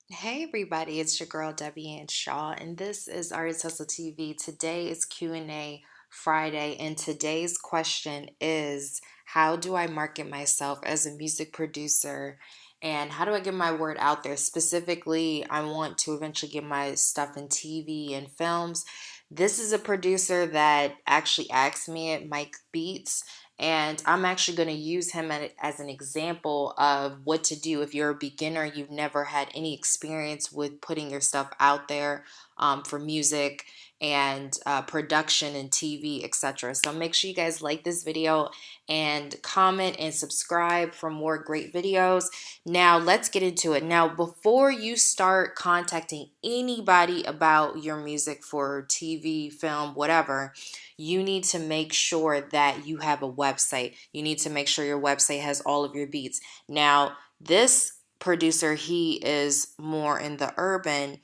Hey everybody, it's your girl Debbie Ann Shaw, and this is Artist Hustle TV. Today is Q&A Friday, and today's question is, how do I market myself as a music producer, and how do I get my word out there? Specifically, I want to eventually get my stuff in TV and films. This is a producer that actually asked me at Mike Beats, and I'm actually going to use him as an example of what to do if you're a beginner, you've never had any experience with putting your stuff out there for music and production and TV, etc. So make sure you guys like this video and comment and subscribe for more great videos. Now let's get into it. Now, before you start contacting anybody about your music for TV, film, whatever, you need to make sure that you have a website. You need to make sure your website has all of your beats. Now, this producer, he is more in the urban,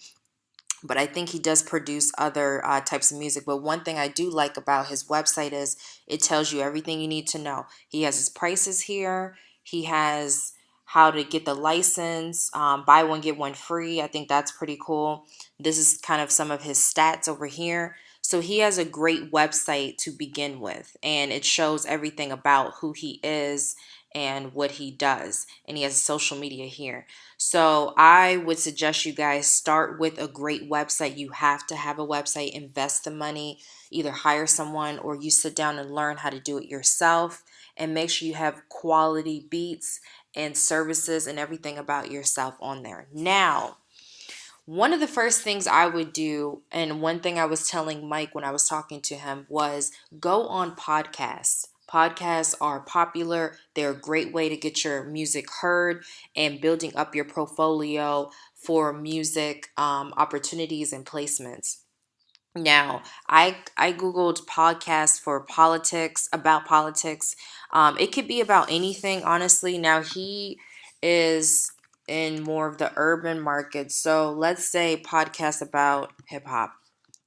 but I think he does produce other types of music. But one thing I do like about his website is it tells you everything you need to know. He has his prices here. He has how to get the license, buy one, get one free. I think that's pretty cool. This is kind of some of his stats over here. So he has a great website to begin with, and it shows everything about who he is and what he does. And he has social media here. So I would suggest you guys start with a great website. You have to have a website, invest the money, either hire someone or you sit down and learn how to do it yourself, and make sure you have quality beats and services and everything about yourself on there. Now, one of the first things I would do, and one thing I was telling Mike when I was talking to him, was go on podcasts. Podcasts are popular. They're a great way to get your music heard and building up your portfolio for music opportunities and placements. Now, I googled podcasts for politics, about politics. It could be about anything, honestly. Now he is in more of the urban market, so let's say podcast about hip hop.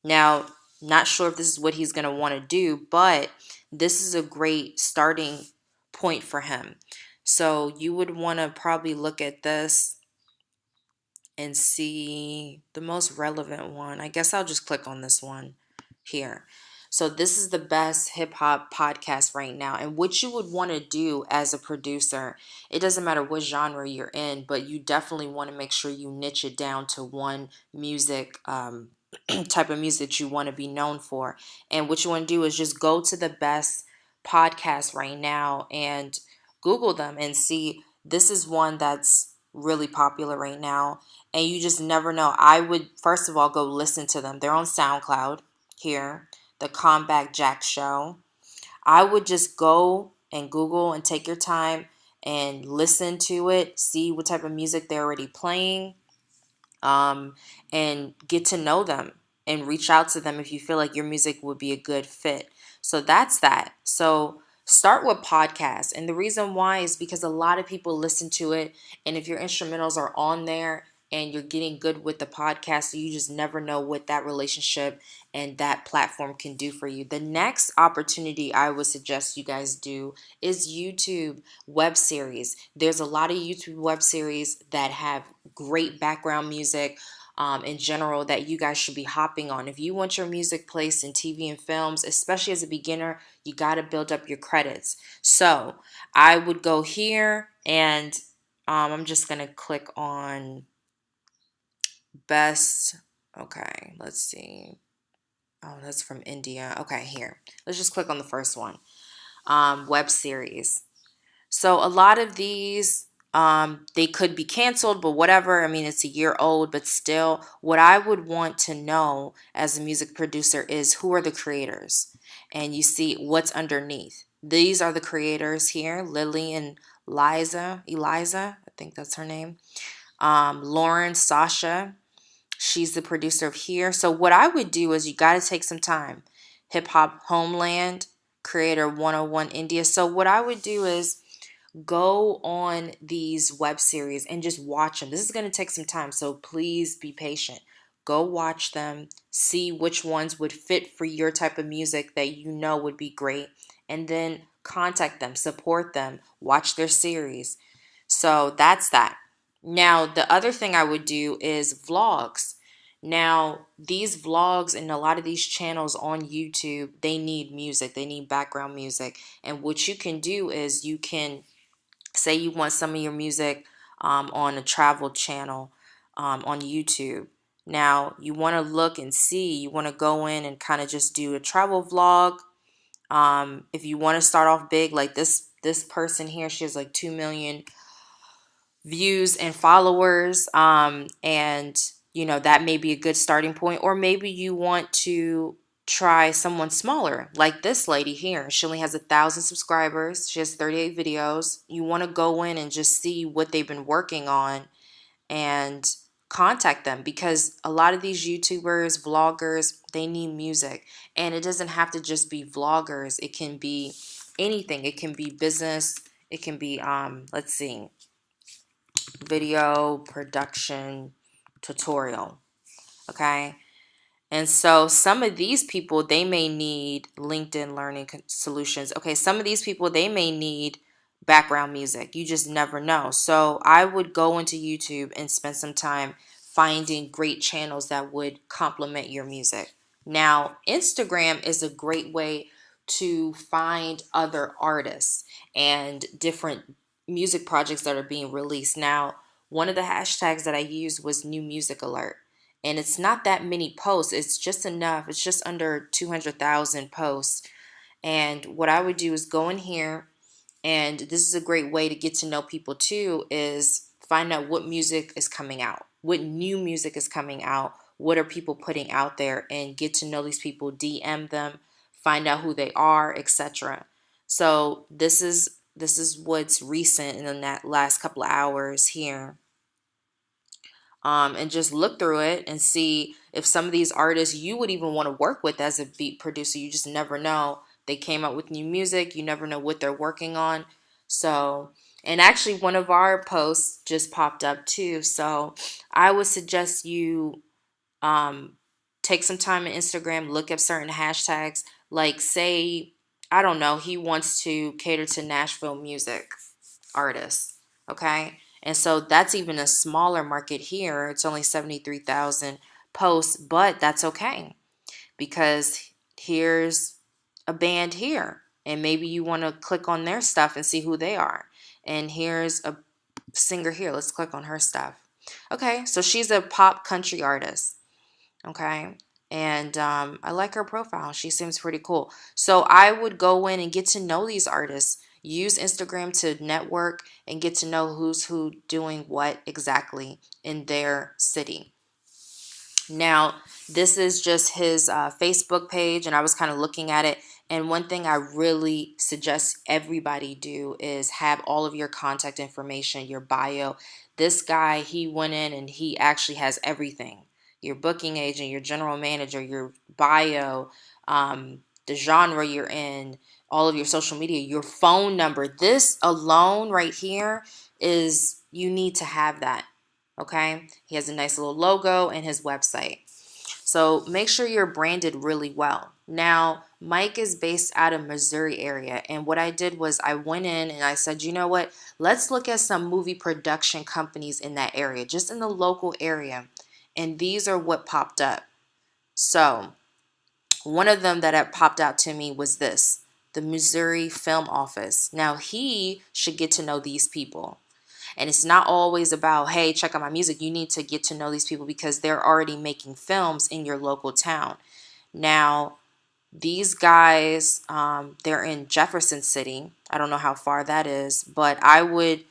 Now, not sure if this is what he's gonna want to do, but this is a great starting point for him. So you would want to probably look at this and see the most relevant one. I guess I'll just click on this one here. So this is the best hip hop podcast right now. And what you would want to do as a producer, it doesn't matter what genre you're in, but you definitely want to make sure you niche it down to one music type of music you want to be known for. And what you want to do is just go to the best podcasts right now and Google them and see this is one that's really popular right now, and you just never know. I would first of all go listen to them. They're on SoundCloud here, the Combat Jack Show. I would just go and Google and take your time and listen to it, see what type of music they're already playing, um, and get to know them and reach out to them if you feel like your music would be a good fit. So that's that. So start with podcasts. And the reason why is because a lot of people listen to it. And if your instrumentals are on there and you're getting good with the podcast, you just never know what that relationship and that platform can do for you. The next opportunity I would suggest you guys do is YouTube web series. There's a lot of YouTube web series that have great background music in general that you guys should be hopping on. If you want your music placed in TV and films, especially as a beginner, you got to build up your credits. So I would go here and I'm just going to click on best. Okay, let's see. Oh, that's from India. Okay, here. Let's just click on the first one. Web series. So a lot of these, they could be canceled, but whatever. I mean, it's a year old, but still, what I would want to know as a music producer is who are the creators, and you see what's underneath. These are the creators here: Lily and Eliza, I think that's her name. Lauren, Sasha, she's the producer of here. So what I would do is you got to take some time. Hip Hop Homeland, Creator 101 India. So what I would do is go on these web series and just watch them. This is going to take some time, so please be patient. Go watch them, see which ones would fit for your type of music that you know would be great, and then contact them, support them, watch their series. So that's that. Now, the other thing I would do is vlogs. Now, these vlogs and a lot of these channels on YouTube, they need music, they need background music. And what you can do is you can say you want some of your music on a travel channel on YouTube. Now, you want to look and see, you want to go in and kind of just do a travel vlog. If you want to start off big, like this person here, she has like 2 million views and followers, and that may be a good starting point. Or maybe you want to try someone smaller, like this lady here. She only has 1,000 subscribers, she has 38 videos. You want to go in and just see what they've been working on and contact them, because a lot of these YouTubers, vloggers, they need music. And it doesn't have to just be vloggers, it can be anything. It can be business, it can be let's see, video production tutorial. Okay. And so some of these people, they may need LinkedIn Learning Solutions. Okay, some of these people, they may need background music. You just never know. So I would go into YouTube and spend some time finding great channels that would complement your music. Now, Instagram is a great way to find other artists and different music projects that are being released. Now, one of the hashtags that I used was new music alert. And it's not that many posts. It's just enough. It's just under 200,000 posts. And what I would do is go in here, and this is a great way to get to know people too, is find out what music is coming out, what new music is coming out, what are people putting out there, and get to know these people, DM them, find out who they are, etc. So this is what's recent in the last couple of hours here. And just look through it and see if some of these artists you would even want to work with as a beat producer. You just never know. They came out with new music. You never know what they're working on. So, and actually one of our posts just popped up too. So I would suggest you um, take some time on Instagram, look up certain hashtags. Like say, I don't know, he wants to cater to Nashville music artists. Okay. And so that's even a smaller market here. It's only 73,000 posts, but that's okay, because here's a band here. And maybe you want to click on their stuff and see who they are. And here's a singer here. Let's click on her stuff. Okay. So she's a pop country artist. Okay. And I like her profile. She seems pretty cool. So I would go in and get to know these artists. Use Instagram to network and get to know who's who doing what exactly in their city. Now, this is just his Facebook page, and I was kind of looking at it. And one thing I really suggest everybody do is have all of your contact information, your bio. This guy, he went in and he actually has everything: your booking agent, your general manager, your bio, the genre you're in, all of your social media, your phone number. This alone right here is, you need to have that. Okay. He has a nice little logo and his website. So make sure you're branded really well. Now, Mike is based out of Missouri area. And what I did was I went in and I said, you know what? Let's look at some movie production companies in that area, just in the local area. And these are what popped up. So one of them that had popped out to me was this, the Missouri Film Office. Now, he should get to know these people. And it's not always about, hey, check out my music. You need to get to know these people because they're already making films in your local town. Now, these guys, they're in Jefferson City. I don't know how far that is, but I would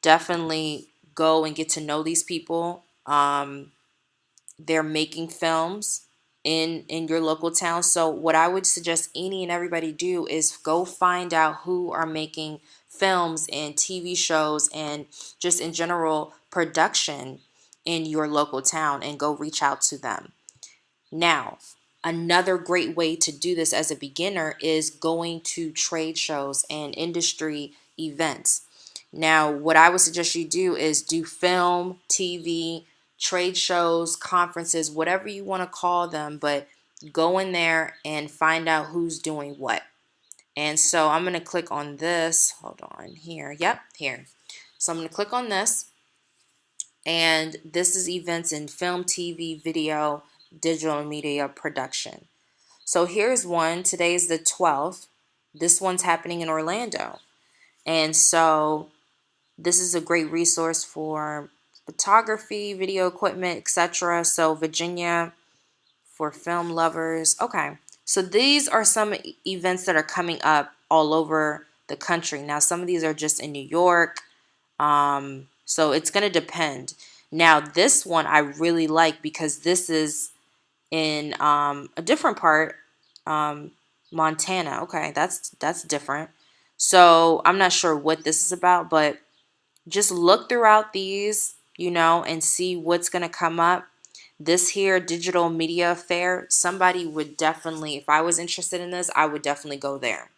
definitely go and get to know these people. They're making films in your local town. So what I would suggest any and everybody do is go find out who are making films and TV shows and just in general production in your local town, and go reach out to them. Now, another great way to do this as a beginner is going to trade shows and industry events. Now, what I would suggest you do is do film, TV, trade shows, conferences, whatever you want to call them, but go in there and find out who's doing what. And so I'm going to click on this. Hold on here. Yep, here. So I'm going to click on this. And this is events in film, TV, video, digital media production. So here's one. Today is the 12th. This one's happening in Orlando. And so this is a great resource for photography, video equipment, etc. So Virginia for film lovers. Okay. So these are some events that are coming up all over the country. Now, some of these are just in New York. So it's going to depend. Now, this one I really like because this is in a different part, Montana. Okay, that's different. So I'm not sure what this is about, but just look throughout these, and see what's going to come up. This here digital media fair, somebody would definitely, if I was interested in this, I would definitely go there.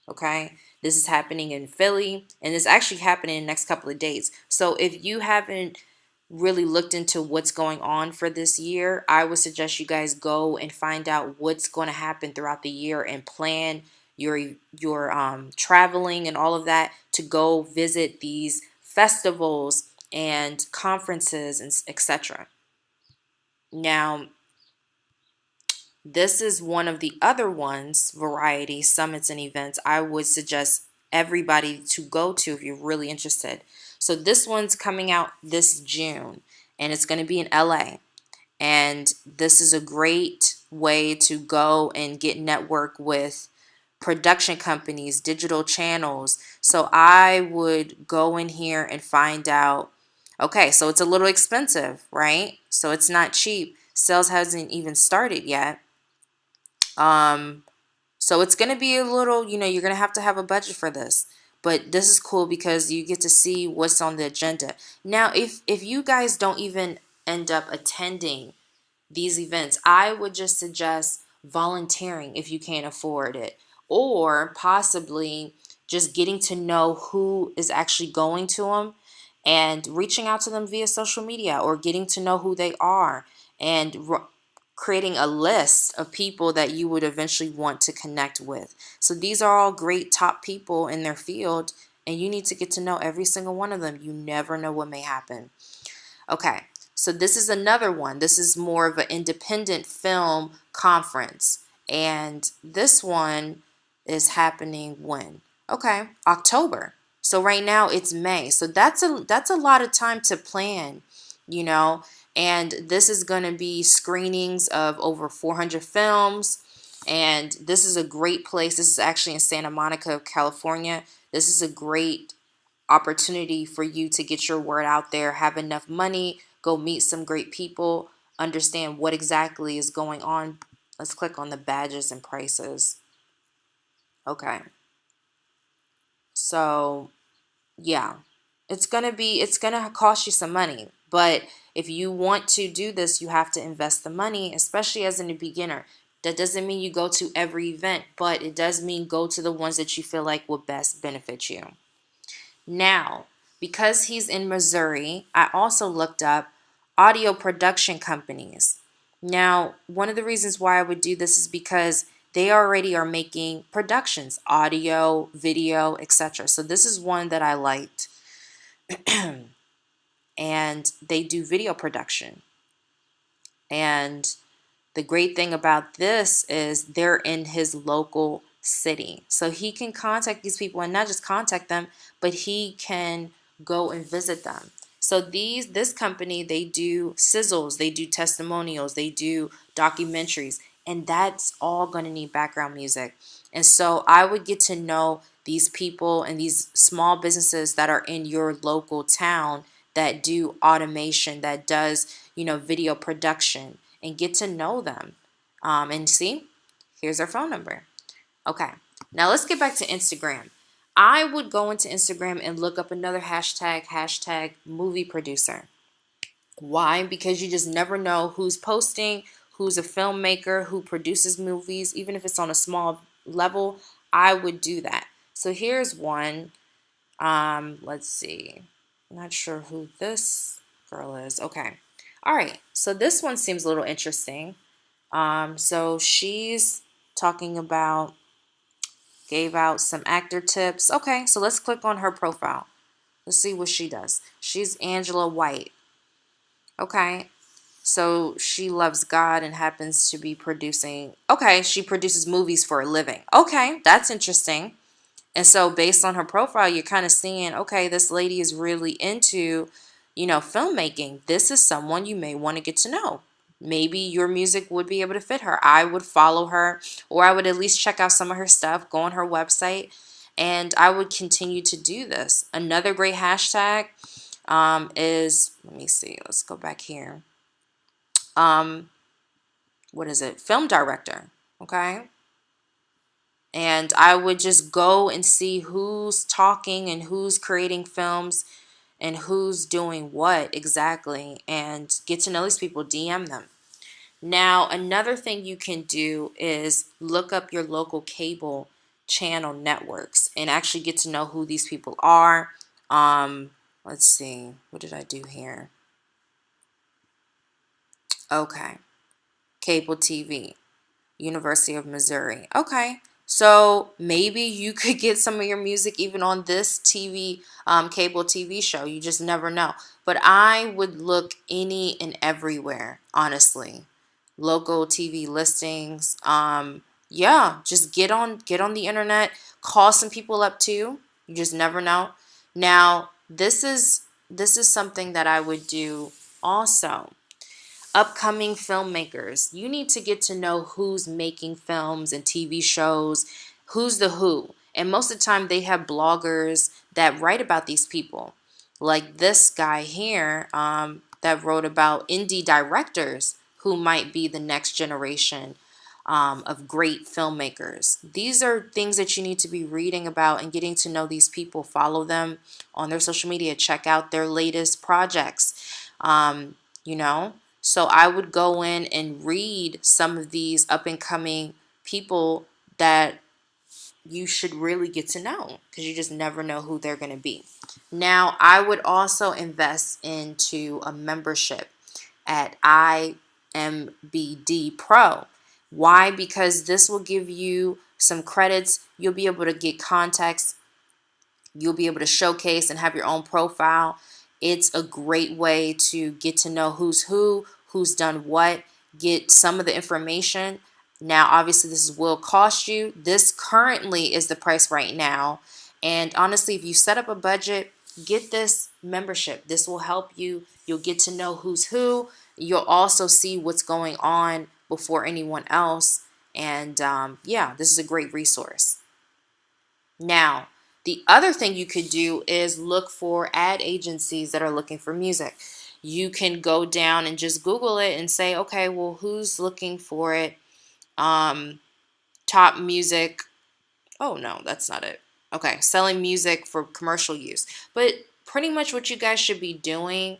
Okay. This is happening in Philly, and it's actually happening in the next couple of days. So if you haven't really looked into what's going on for this year, I would suggest you guys go and find out what's going to happen throughout the year and plan your traveling and all of that to go visit these festivals and conferences and etc. Now, this is one of the other ones, variety summits and events I would suggest everybody to go to if you're really interested. So this one's coming out this June, and it's going to be in LA. And this is a great way to go and get network with production companies, digital channels. So I would go in here and find out, okay, so it's a little expensive, right? So it's not cheap. Sales hasn't even started yet. So it's going to be a little, you're going to have a budget for this. But this is cool because you get to see what's on the agenda. Now, if you guys don't even end up attending these events, I would just suggest volunteering if you can't afford it, or possibly just getting to know who is actually going to them and reaching out to them via social media, or getting to know who they are and creating a list of people that you would eventually want to connect with. So these are all great top people in their field, and you need to get to know every single one of them. You never know what may happen. Okay, so this is another one. This is more of an independent film conference. And this one is happening when? Okay, October. So right now it's May. So that's a lot of time to plan, you know. And this is going to be screenings of over 400 films. And this is a great place. This is actually in Santa Monica, California. This is a great opportunity for you to get your word out there, have enough money, go meet some great people, understand what exactly is going on. Let's click on the badges and prices. Okay. So, yeah. It's going to cost you some money, but if you want to do this, you have to invest the money, especially as a beginner. That doesn't mean you go to every event, but it does mean go to the ones that you feel like will best benefit you. Now, because he's in Missouri, I also looked up audio production companies. Now, one of the reasons why I would do this is because they already are making productions, audio, video, etc. So this is one that I liked. And they do video production. And the great thing about this is they're in his local city. So he can contact these people, and not just contact them, but he can go and visit them. So this company, they do sizzles, they do testimonials, they do documentaries, and that's all going to need background music. And so I would get to know these people and these small businesses that are in your local town that do automation, that does, video production, and get to know them. And see, here's our phone number. Okay, now let's get back to Instagram. I would go into Instagram and look up another hashtag movie producer. Why? Because you just never know who's posting, who's a filmmaker, who produces movies, even if it's on a small level. I would do that. So here's one. Let's see. I'm not sure who this girl is. Okay. All right. So this one seems a little interesting. So she's talking about, gave out some actor tips. Okay, so let's click on her profile. Let's see what she does. She's Angela White. Okay. So she loves God and happens to be producing. Okay, she produces movies for a living. Okay, that's interesting. And so based on her profile, you're kind of seeing, okay, this lady is really into, filmmaking. This is someone you may want to get to know. Maybe your music would be able to fit her. I would follow her, or I would at least check out some of her stuff, go on her website, and I would continue to do this. Another great hashtag is, let me see, let's go back here. What is it? Film director. Okay. And I would just go and see who's talking and who's creating films and who's doing what exactly, and get to know these people, DM them. Now, another thing you can do is look up your local cable channel networks and actually get to know who these people are. Let's see, what did I do here? Okay, cable TV. University of Missouri. Okay. So maybe you could get some of your music even on this TV, cable TV show. You just never know. But I would look any and everywhere, honestly. Local TV listings. Yeah, just get on the internet. Call some people up too. You just never know. Now, this is something that I would do also. Upcoming filmmakers. You need to get to know who's making films and TV shows, who's the who. And most of the time, they have bloggers that write about these people. Like this guy here that wrote about indie directors who might be the next generation of great filmmakers. These are things that you need to be reading about and getting to know these people. Follow them on their social media. Check out their latest projects. Um, you know, so I would go in and read some of these up and coming people that you should really get to know, because you just never know who they're going to be. Now, I would also invest into a membership at IMBD Pro. Why? Because this will give you some credits. You'll be able to get contacts. You'll be able to showcase and have your own profile. It's a great way to get to know who's who's done what, get some of the information. Now, obviously, this will cost you. This currently is the price right now. And honestly, if you set up a budget, get this membership. This will help you. You'll get to know who's who. You'll also see what's going on before anyone else. And yeah, this is a great resource. Now, the other thing you could do is look for ad agencies that are looking for music. You can go down and just Google it and say, okay, well, who's looking for it? Top music. Oh, no, that's not it. Okay, selling music for commercial use. But pretty much what you guys should be doing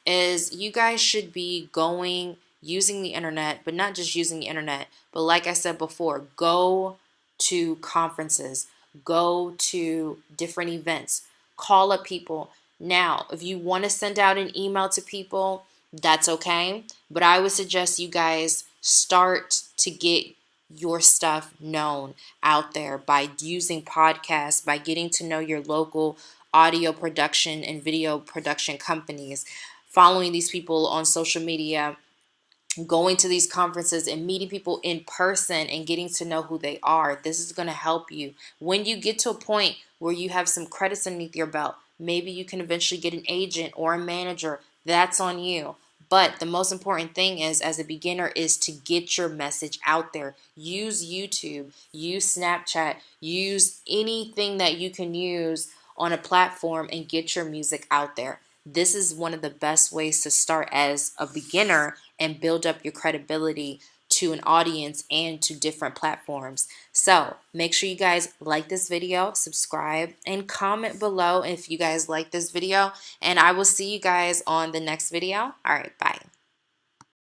is you guys should be going, using the internet, but not just using the internet, but like I said before, go to conferences, go to different events, call up people. Now, if you want to send out an email to people, that's okay. But I would suggest you guys start to get your stuff known out there by using podcasts, by getting to know your local audio production and video production companies, following these people on social media, going to these conferences and meeting people in person and getting to know who they are. This is going to help you. When you get to a point where you have some credits underneath your belt, maybe you can eventually get an agent or a manager. That's on you. But the most important thing is, as a beginner, is to get your message out there. Use YouTube, use Snapchat, use anything that you can use on a platform and get your music out there. This is one of the best ways to start as a beginner and build up your credibility to an audience and to different platforms. So make sure you guys like this video, subscribe, and comment below if you guys like this video. And I will see you guys on the next video. All right, bye.